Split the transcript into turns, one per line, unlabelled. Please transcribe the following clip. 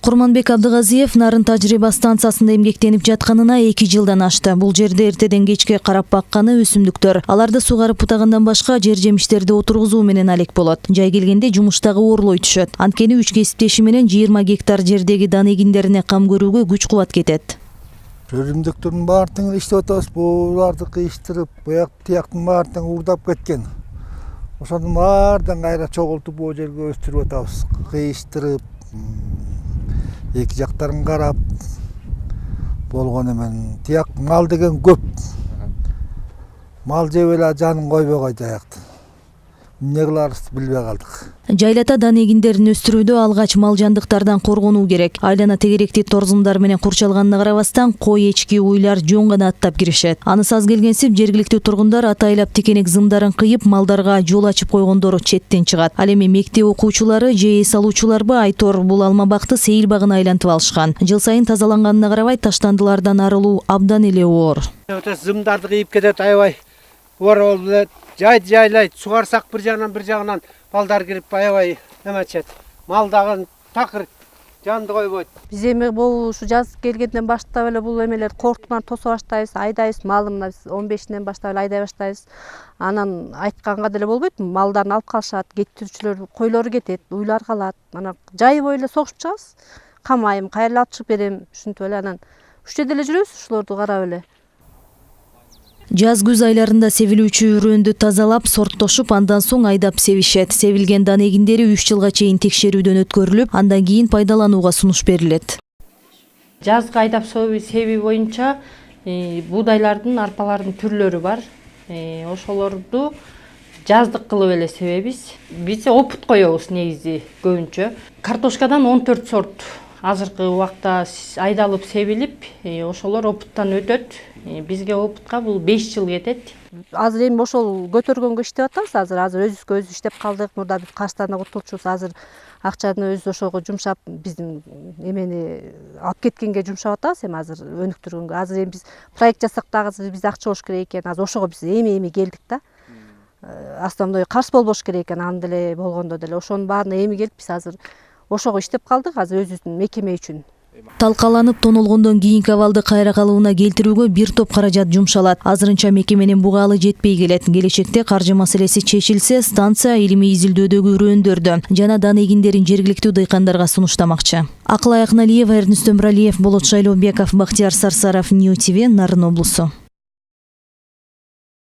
Курманбек Абдыгазиев Нарын тажрыйба станциясында эмгектенип жатканына 2 жылдан ашты. Бул жерде эртеден кечке карап бакканы өсүмдүктөр. Аларды сугарып бутагандан башка жер жемиштерди отургузуу менен алек болот. Жай келгенде жумуштагы ooрлой түшөт. Анткени 3 кесиптеши менен 20 гектар жердеги дан эгиндерине кам көрүүгө күч кубат кетет.
Өсүмдүктөрдүн баардыгын иштеп атабыз. Буларды кыйыштырып, тияктын баардыгын уурдап кеткен. Ошонун баардыгын кайра чогултуп бул жерге өстүрүп атабыз. Кыйыштырып, эки жактарын карап болгон эмен. Тияк мал деген көп. Мал жеп эле жанын койбой калды. Эмне кыларыбызды билбей калдык.
Жайлата дан эгиндерин өстүрүүдө алгач мал жандыктардан коргонуу керек. Айлана тегеректи торзумдар менен курчалганына карабастан кой, эчки, уйлар жөн гана аттап киришет. Анысы аз келгенсип жергиликтүү тургундар атайлап текенек зымдарын кыйып малдарга жол ачып койгондору четтен чыгат. Ал эми мектеп окуучулары же эс алуучуларбы Айтор бул алма бакты сейил багына айлантып алышкан. Жыл сайын тазаланганына карабай таштандылардан арылуу абдан эле оор.
Зымдарды кыйып кетет аябай. Оор болуп жайлайт, сугарсак bir жагынан балдар кирип аябай эметет. Мал дагы такыр жанды койбойт.
Биз эми бул ушу жаз келгенден баштап эле бул эмелер корктунан тосо баштайбыз, айдайбыз, малымына 15-ден баштап эле айдай баштайбыз. Анан айтканга деле болбойт, малдарын алып калышат, кетирүүчүлөр койлору кетет, уйлар калат. Анан жайып эле согуп чыгабыз. Камайым, кайра алып чыгып берем, ушинтип эле анан уште деле жүрөбүз, ушулорду карап эле.
Жаз-күз айларында себилүүчү үрөндү тазалап, сорттошуп, андан соң айдап себишет. Себилген дан эгиндери 3 жылга чейин текшерүүдөн өткөрүлүп, андан кийин пайдаланууга сунуш берилет.
Жазгы айдап себүү боюнча буудайлардын, арпалардын түрлөрү бар. Ошолорду жаздык кылып эле себебиз. Биз опут коебуз негизи көбүнчө. Картошкадан 14 сорт азыркы убакта айдалып себилип, ошолор опуттан өтөт. Бизге опутка бул 5 жыл кетет. Азыр эми ошол көтөргөнгө иштеп атабыз. Азыр өзүбүзгө өзү иштеп калдык. Мурда биз качтан кутулчубуз. Азыр акчаны өзү ошого жумшап, биздин эмени алып кеткенге жумшап атабыз. Эми азыр өнүктүргөнгө. Азыр эми биз проект жасак дагы биз акча болуш керек экен. Азыр ошого биз эми келдик да. Основной каршы болбош керек экен. Аны деле болгондо деле ошонун баарына эми келип биз азыр ошого иштеп калдык. Азыр өзүбүздүн мекеме үчүн.
Талкаланып тонолгондон кийинки абалды кайра калыбына келтирүүгө бир топ каражат жумшалат. Азырынча мекеменин бугалы жетпей келет. Келечекте каржы маселеси чечилсе, станция илимий изилдөөдөгү үрөндөрдү жана дан эгиндерин жергиликтүү дыйкандарга сунуштамакчы. Акылай Акналиева, Эрнүстөм Муралиев, Болот Шайлообеков, Бактияр Сарсаров, Нью ТВ, Нарын облусу.